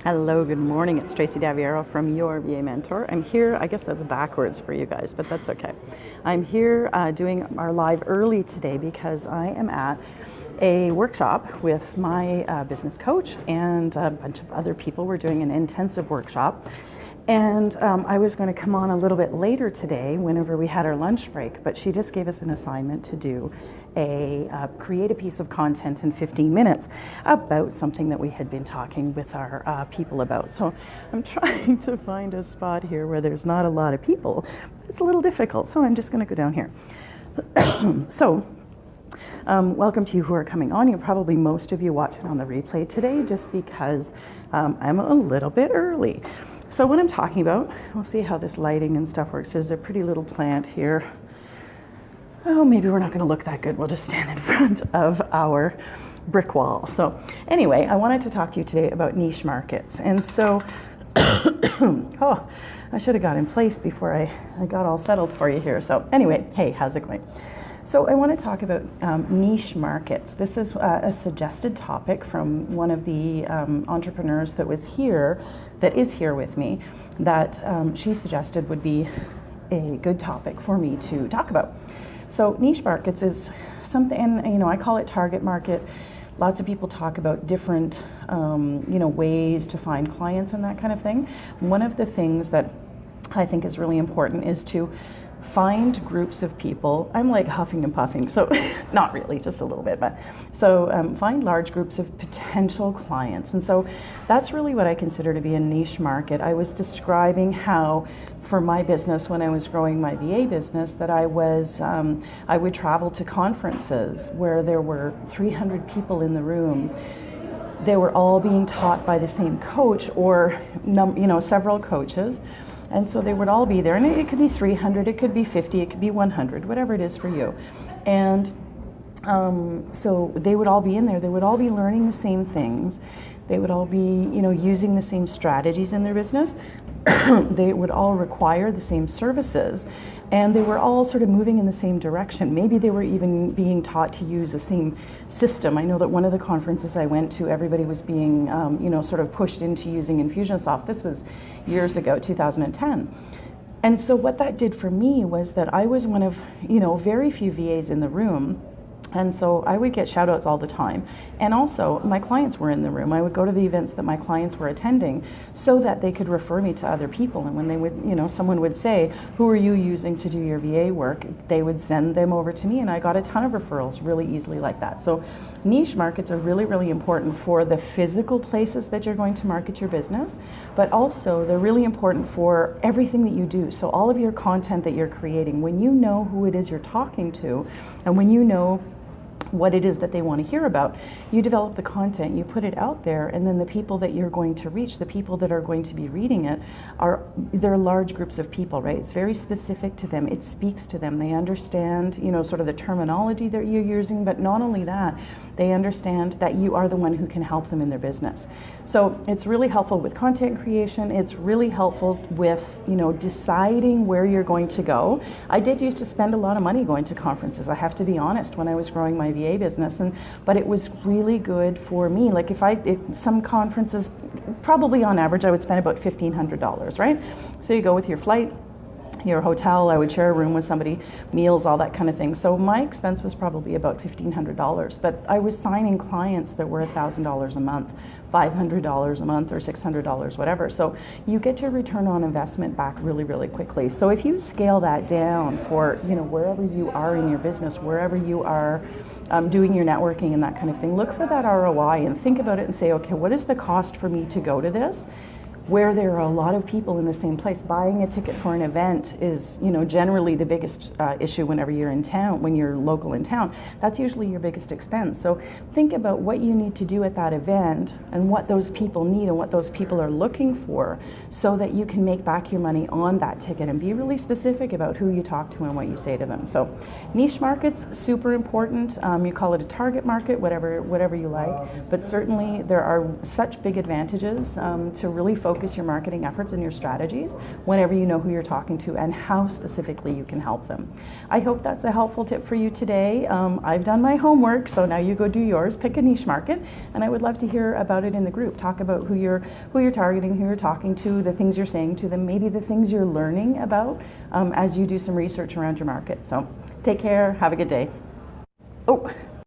Hello, good morning. It's Tracy Daviero from Your VA Mentor. I'm here, I guess that's backwards for you guys, but that's okay. I'm here doing our live early today because I am at a workshop with my business coach and a bunch of other people. We're doing an intensive workshop. And I was going to come on a little bit later today whenever we had our lunch break, but she just gave us an assignment to do create a piece of content in 15 minutes about something that we had been talking with our people about. So I'm trying to find a spot here where there's not a lot of people. It's a little difficult, so I'm just going to go down here. Welcome to you who are coming on. You're probably most of you watching on the replay today just because I'm a little bit early. So what I'm talking about, we'll see how this lighting and stuff works. There's a pretty little plant here. Oh, maybe we're not going to look that good. We'll just stand in front of our brick wall. So anyway, I wanted to talk to you today about niche markets. And so, oh, I should have got in place before I got all settled for you here. So anyway, hey, how's it going? So I want to talk about niche markets. This is a suggested topic from one of the entrepreneurs that is here with me, that she suggested would be a good topic for me to talk about. So niche markets is something, and I call it target market. Lots of people talk about different ways to find clients and that kind of thing. One of the things that I think is really important is to find groups of people. I'm like huffing and puffing, so not really, just a little bit, but so find large groups of potential clients. And so that's really what I consider to be a niche market. I was describing how for my business, when I was growing my VA business, that I would travel to conferences where there were 300 people in the room. They were all being taught by the same coach or several coaches. And so they would all be there, and it could be 300, it could be 50, it could be 100, whatever it is for you. And so they would all be in there. They would all be learning the same things. They would all be, using the same strategies in their business. They would all require the same services, and they were all sort of moving in the same direction. Maybe they were even being taught to use the same system. I know that one of the conferences I went to, everybody was being, sort of pushed into using Infusionsoft. This was years ago, 2010. And so what that did for me was that I was one of, very few VAs in the room. And so I would get shout outs all the time. And also my clients were in the room. I would go to the events that my clients were attending so that they could refer me to other people. And when they would, someone would say, who are you using to do your VA work? They would send them over to me, and I got a ton of referrals really easily like that. So niche markets are really, really important for the physical places that you're going to market your business, but also they're really important for everything that you do. So all of your content that you're creating, when you know who it is you're talking to, and when you know what it is that they want to hear about, you develop the content, you put it out there, and then the people that you're going to reach, the people that are going to be reading it, they're large groups of people, right? It's very specific to them. It speaks to them. They understand, sort of the terminology that you're using, but not only that, they understand that you are the one who can help them in their business. So it's really helpful with content creation. It's really helpful with, deciding where you're going to go. I did used to spend a lot of money going to conferences, I have to be honest, when I was growing my VA business, but it was really good for me. Like if some conferences, probably on average, I would spend about $1,500, right? So you go with your flight, your hotel, I would share a room with somebody, meals, all that kind of thing. So my expense was probably about $1,500, but I was signing clients that were $1,000 a month, $500 a month, or $600, whatever. So you get your return on investment back really, really quickly. So if you scale that down for, wherever you are in your business, wherever you are doing your networking and that kind of thing, look for that ROI and think about it and say, okay, what is the cost for me to go to this? Where there are a lot of people in the same place. Buying a ticket for an event is, generally the biggest issue whenever you're in town, when you're local in town. That's usually your biggest expense. So think about what you need to do at that event and what those people need and what those people are looking for so that you can make back your money on that ticket, and be really specific about who you talk to and what you say to them. So niche markets, super important. You call it a target market, whatever you like, but certainly there are such big advantages to really focus focus your marketing efforts and your strategies whenever you know who you're talking to and how specifically you can help them. I hope that's a helpful tip for you today. I've done my homework, so now you go do yours, pick a niche market, and I would love to hear about it in the group. Talk about who you're targeting, who you're talking to, the things you're saying to them, maybe the things you're learning about as you do some research around your market. So take care, have a good day. Oh,